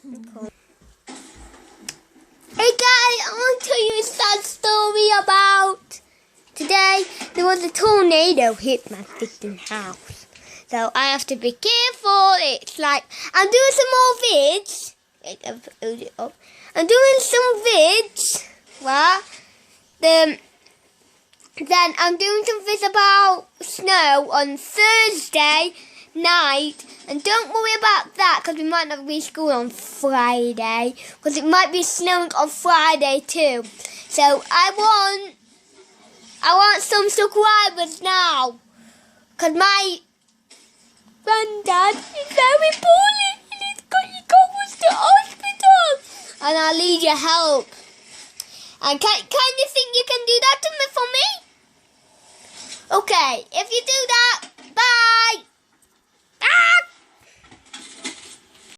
Okay. Hey guys, I want to tell you a sad story about today. There was a tornado hit my freaking house, so I have to be careful. It's like I'm doing some more vids. I'm doing some vids. Well, then I'm doing some vids about snow on Thursday night, and don't worry about that because we might not be school on Friday because it might be snowing on Friday too. So I want some subscribers now because my granddad is very poorly and he goes to hospital and I need your help. And can you think you can do that for me? Okay, if you do that, bye. Ah!